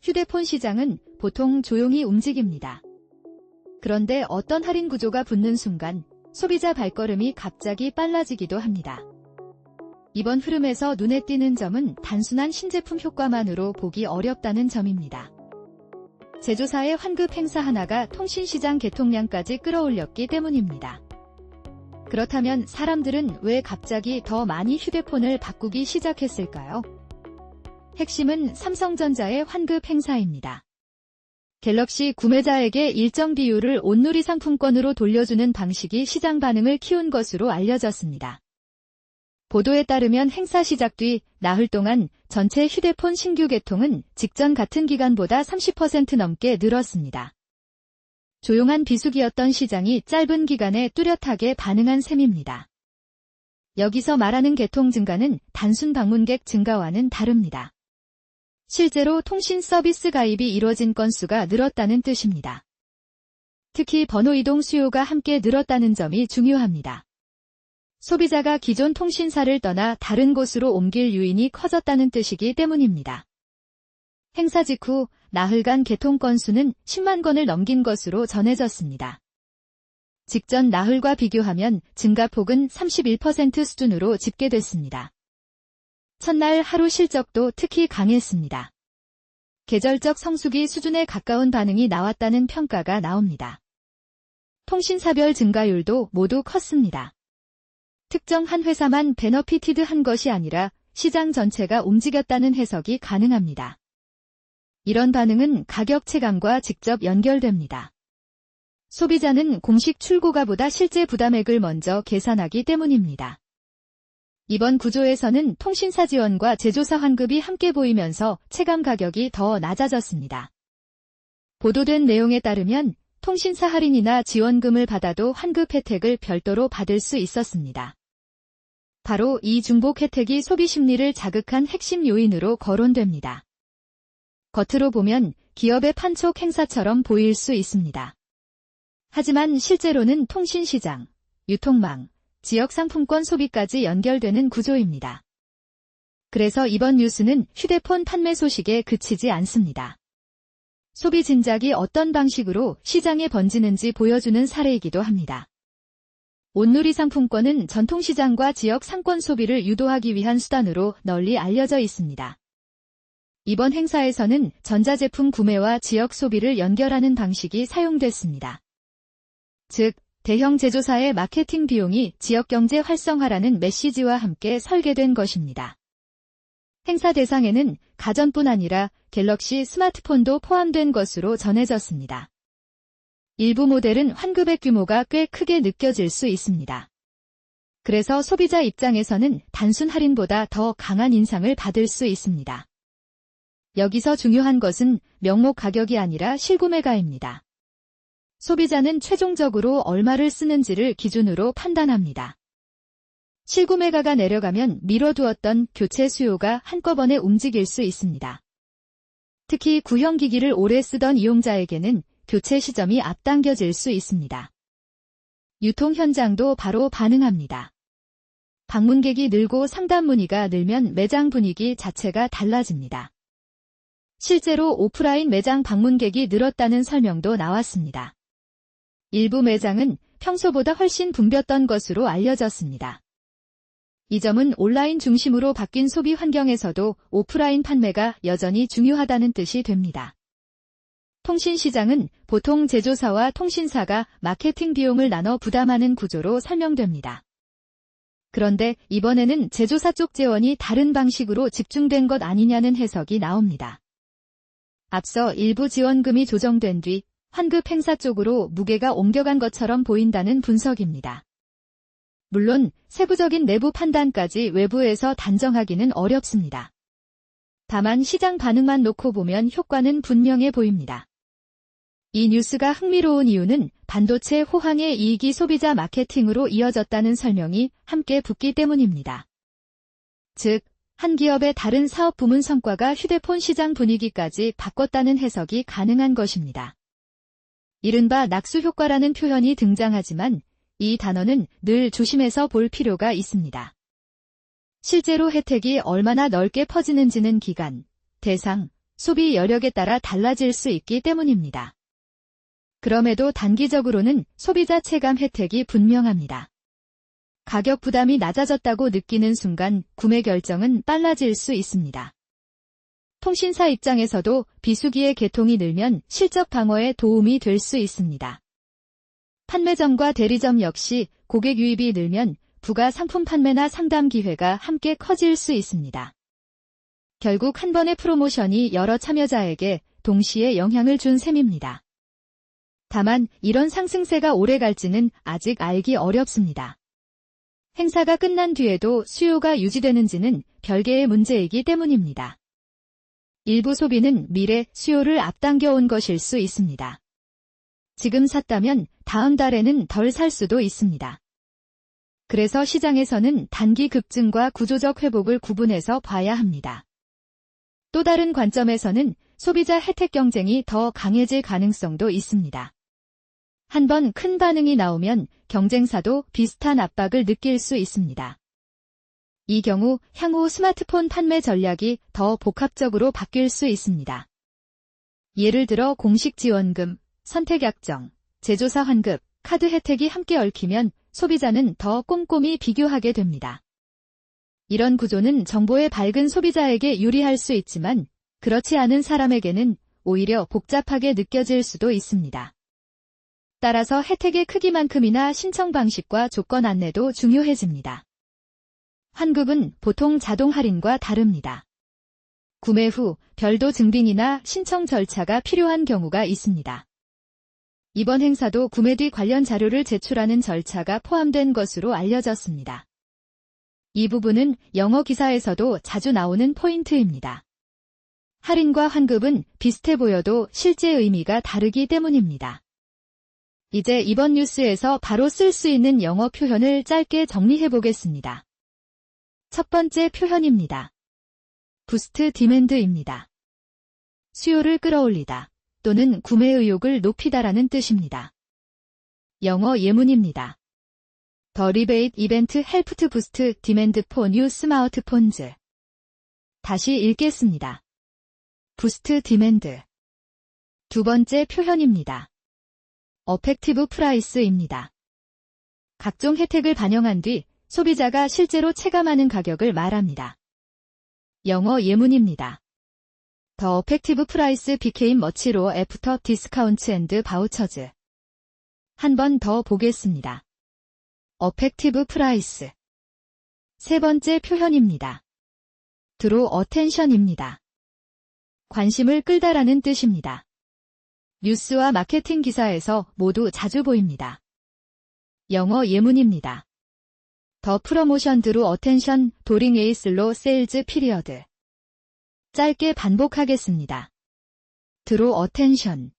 휴대폰 시장은 보통 조용히 움직입니다. 그런데 어떤 할인 구조가 붙는 순간 소비자 발걸음이 갑자기 빨라지기도 합니다. 이번 흐름에서 눈에 띄는 점은 단순한 신제품 효과만으로 보기 어렵다는 점입니다. 제조사의 환급 행사 하나가 통신시장 개통량까지 끌어올렸기 때문입니다. 그렇다면 사람들은 왜 갑자기 더 많이 휴대폰을 바꾸기 시작했을까요? 핵심은 삼성전자의 환급 행사입니다. 갤럭시 구매자에게 일정 비율을 온누리 상품권으로 돌려주는 방식이 시장 반응을 키운 것으로 알려졌습니다. 보도에 따르면 행사 시작 뒤 나흘 동안 전체 휴대폰 신규 개통은 직전 같은 기간보다 30% 넘게 늘었습니다. 조용한 비수기였던 시장이 짧은 기간에 뚜렷하게 반응한 셈입니다. 여기서 말하는 개통 증가는 단순 방문객 증가와는 다릅니다. 실제로 통신 서비스 가입이 이뤄진 건수가 늘었다는 뜻입니다. 특히 번호 이동 수요가 함께 늘었다는 점이 중요합니다. 소비자가 기존 통신사를 떠나 다른 곳으로 옮길 유인이 커졌다는 뜻이기 때문입니다. 행사 직후 나흘간 개통 건수는 10만 건을 넘긴 것으로 전해졌습니다. 직전 나흘과 비교하면 증가폭은 31% 수준으로 집계됐습니다. 첫날 하루 실적도 특히 강했습니다. 계절적 성수기 수준에 가까운 반응이 나왔다는 평가가 나옵니다. 통신사별 증가율도 모두 컸습니다. 특정 한 회사만 베너피티드한 것이 아니라 시장 전체가 움직였다는 해석이 가능합니다. 이런 반응은 가격 체감과 직접 연결됩니다. 소비자는 공식 출고가보다 실제 부담액을 먼저 계산하기 때문입니다. 이번 구조에서는 통신사 지원과 제조사 환급이 함께 보이면서 체감 가격이 더 낮아졌습니다. 보도된 내용에 따르면 통신사 할인이나 지원금을 받아도 환급 혜택을 별도로 받을 수 있었습니다. 바로 이 중복 혜택이 소비 심리를 자극한 핵심 요인으로 거론됩니다. 겉으로 보면 기업의 판촉 행사처럼 보일 수 있습니다. 하지만 실제로는 통신시장, 유통망, 지역 상품권 소비까지 연결되는 구조입니다. 그래서 이번 뉴스는 휴대폰 판매 소식에 그치지 않습니다. 소비 진작이 어떤 방식으로 시장에 번지는지 보여주는 사례이기도 합니다. 온누리 상품권은 전통시장과 지역 상권 소비를 유도하기 위한 수단으로 널리 알려져 있습니다. 이번 행사에서는 전자제품 구매와 지역 소비를 연결하는 방식이 사용됐습니다. 즉, 대형 제조사의 마케팅 비용이 지역경제 활성화라는 메시지와 함께 설계된 것입니다. 행사 대상에는 가전뿐 아니라 갤럭시 스마트폰도 포함된 것으로 전해졌습니다. 일부 모델은 환급액 규모가 꽤 크게 느껴질 수 있습니다. 그래서 소비자 입장에서는 단순 할인보다 더 강한 인상을 받을 수 있습니다. 여기서 중요한 것은 명목 가격이 아니라 실구매가입니다. 소비자는 최종적으로 얼마를 쓰는지를 기준으로 판단합니다. 실구매가가 내려가면 미뤄두었던 교체 수요가 한꺼번에 움직일 수 있습니다. 특히 구형 기기를 오래 쓰던 이용자에게는 교체 시점이 앞당겨질 수 있습니다. 유통 현장도 바로 반응합니다. 방문객이 늘고 상담 문의가 늘면 매장 분위기 자체가 달라집니다. 실제로 오프라인 매장 방문객이 늘었다는 설명도 나왔습니다. 일부 매장은 평소보다 훨씬 붐볐던 것으로 알려졌습니다. 이 점은 온라인 중심으로 바뀐 소비 환경에서도 오프라인 판매가 여전히 중요하다는 뜻이 됩니다. 통신시장은 보통 제조사와 통신사가 마케팅 비용을 나눠 부담하는 구조로 설명됩니다. 그런데 이번에는 제조사 쪽 재원이 다른 방식으로 집중된 것 아니냐는 해석이 나옵니다. 앞서 일부 지원금이 조정된 뒤 환급 행사 쪽으로 무게가 옮겨간 것처럼 보인다는 분석입니다. 물론 세부적인 내부 판단까지 외부에서 단정하기는 어렵습니다. 다만 시장 반응만 놓고 보면 효과는 분명해 보입니다. 이 뉴스가 흥미로운 이유는 반도체 호황의 이익이 소비자 마케팅으로 이어졌다는 설명이 함께 붙기 때문입니다. 즉, 한 기업의 다른 사업 부문 성과가 휴대폰 시장 분위기까지 바꿨다는 해석이 가능한 것입니다. 이른바 낙수 효과라는 표현이 등장하지만 이 단어는 늘 조심해서 볼 필요가 있습니다. 실제로 혜택이 얼마나 넓게 퍼지는지는 기간, 대상, 소비 여력에 따라 달라질 수 있기 때문입니다. 그럼에도 단기적으로는 소비자 체감 혜택이 분명합니다. 가격 부담이 낮아졌다고 느끼는 순간 구매 결정은 빨라질 수 있습니다. 통신사 입장에서도 비수기의 개통이 늘면 실적 방어에 도움이 될 수 있습니다. 판매점과 대리점 역시 고객 유입이 늘면 부가 상품 판매나 상담 기회가 함께 커질 수 있습니다. 결국 한 번의 프로모션이 여러 참여자에게 동시에 영향을 준 셈입니다. 다만 이런 상승세가 오래 갈지는 아직 알기 어렵습니다. 행사가 끝난 뒤에도 수요가 유지되는지는 별개의 문제이기 때문입니다. 일부 소비는 미래 수요를 앞당겨 온 것일 수 있습니다. 지금 샀다면 다음 달에는 덜 살 수도 있습니다. 그래서 시장에서는 단기 급증과 구조적 회복을 구분해서 봐야 합니다. 또 다른 관점에서는 소비자 혜택 경쟁이 더 강해질 가능성도 있습니다. 한번 큰 반응이 나오면 경쟁사도 비슷한 압박을 느낄 수 있습니다. 이 경우 향후 스마트폰 판매 전략이 더 복합적으로 바뀔 수 있습니다. 예를 들어 공식 지원금, 선택 약정, 제조사 환급, 카드 혜택이 함께 얽히면 소비자는 더 꼼꼼히 비교하게 됩니다. 이런 구조는 정보의 밝은 소비자에게 유리할 수 있지만 그렇지 않은 사람에게는 오히려 복잡하게 느껴질 수도 있습니다. 따라서 혜택의 크기만큼이나 신청 방식과 조건 안내도 중요해집니다. 환급은 보통 자동 할인과 다릅니다. 구매 후 별도 증빙이나 신청 절차가 필요한 경우가 있습니다. 이번 행사도 구매 뒤 관련 자료를 제출하는 절차가 포함된 것으로 알려졌습니다. 이 부분은 영어 기사에서도 자주 나오는 포인트입니다. 할인과 환급은 비슷해 보여도 실제 의미가 다르기 때문입니다. 이제 이번 뉴스에서 바로 쓸 수 있는 영어 표현을 짧게 정리해 보겠습니다. 첫 번째 표현입니다. 부스트 디맨드입니다. 수요를 끌어올리다 또는 구매 의욕을 높이다라는 뜻입니다. 영어 예문입니다. The rebate event helped boost demand for new smartphones. 다시 읽겠습니다. 부스트 디맨드. 두 번째 표현입니다. 어펙티브 프라이스입니다. 각종 혜택을 반영한 뒤 소비자가 실제로 체감하는 가격을 말합니다. 영어 예문입니다. The effective price became much lower after discounts and vouchers. 한 번 더 보겠습니다. effective price. 세 번째 표현입니다. draw attention입니다. 관심을 끌다라는 뜻입니다. 뉴스와 마케팅 기사에서 모두 자주 보입니다. 영어 예문입니다. The promotion drew attention during a slow sales period. 짧게 반복하겠습니다. draw attention.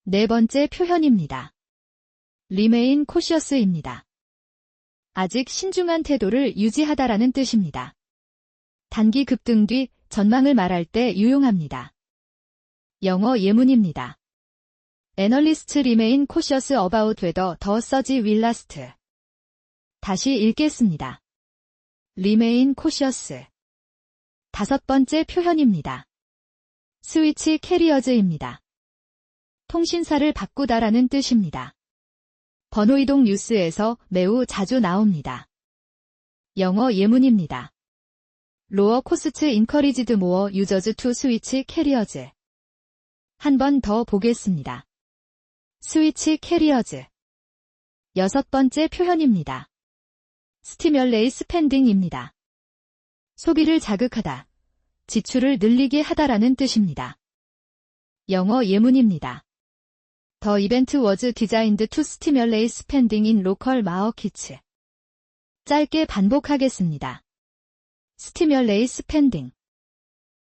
네 번째 표현입니다. remain cautious입니다. 아직 신중한 태도를 유지하다라는 뜻입니다. 단기 급등 뒤 전망을 말할 때 유용합니다. 영어 예문입니다. Analysts remain cautious about whether the surge will last. 다시 읽겠습니다. remain cautious. 다섯 번째 표현입니다. 스위치 캐리어즈입니다. 통신사를 바꾸다라는 뜻입니다. 번호 이동 뉴스에서 매우 자주 나옵니다. 영어 예문입니다. Lower costs encouraged more users to switch carriers. 한 번 더 보겠습니다. 스위치 캐리어즈. 여섯 번째 표현입니다. 스티뮬레이 스펜딩입니다. 소비를 자극하다, 지출을 늘리게 하다라는 뜻입니다. 영어 예문입니다. The event was designed to stimulate spending in local markets. 짧게 반복하겠습니다. stimulate spending.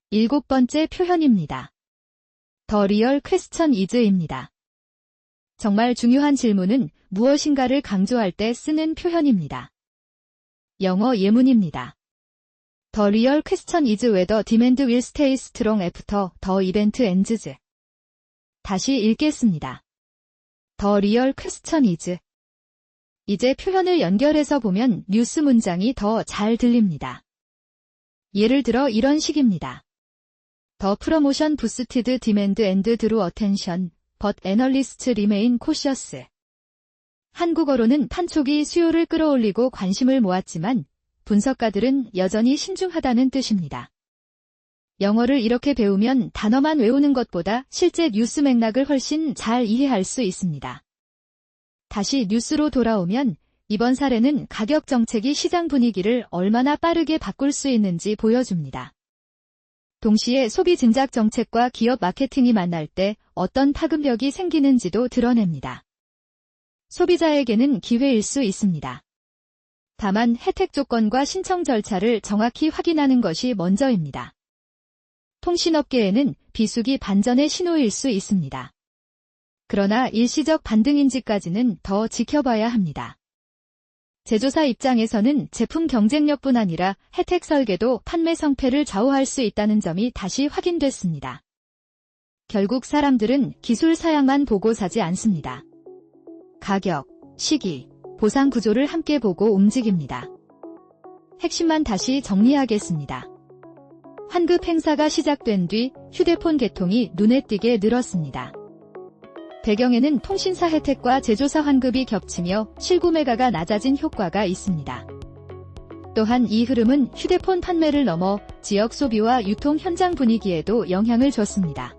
일곱 번째 표현입니다. The real question is입니다. 정말 중요한 질문은 무엇인가를 강조할 때 쓰는 표현입니다. 영어 예문입니다. The real question is whether demand will stay strong after the event ends. 다시 읽겠습니다. The real question is. 이제 표현을 연결해서 보면 뉴스 문장이 더 잘 들립니다. 예를 들어 이런 식입니다. The promotion boosted demand and drew attention, but analysts remain cautious. 한국어로는 판촉이 수요를 끌어올리고 관심을 모았지만 분석가들은 여전히 신중하다는 뜻입니다. 영어를 이렇게 배우면 단어만 외우는 것보다 실제 뉴스 맥락을 훨씬 잘 이해할 수 있습니다. 다시 뉴스로 돌아오면 이번 사례는 가격 정책이 시장 분위기를 얼마나 빠르게 바꿀 수 있는지 보여줍니다. 동시에 소비 진작 정책과 기업 마케팅이 만날 때 어떤 파급력이 생기는지도 드러냅니다. 소비자에게는 기회일 수 있습니다. 다만 혜택 조건과 신청 절차를 정확히 확인하는 것이 먼저입니다. 통신업계에는 비수기 반전의 신호일 수 있습니다. 그러나 일시적 반등인지까지는 더 지켜봐야 합니다. 제조사 입장에서는 제품 경쟁력뿐 아니라 혜택 설계도 판매 성패를 좌우할 수 있다는 점이 다시 확인됐습니다. 결국 사람들은 기술 사양만 보고 사지 않습니다. 가격, 시기, 보상 구조를 함께 보고 움직입니다. 핵심만 다시 정리하겠습니다. 환급 행사가 시작된 뒤 휴대폰 개통이 눈에 띄게 늘었습니다. 배경에는 통신사 혜택과 제조사 환급이 겹치며 실구매가가 낮아진 효과가 있습니다. 또한 이 흐름은 휴대폰 판매를 넘어 지역 소비와 유통 현장 분위기에도 영향을 줬습니다.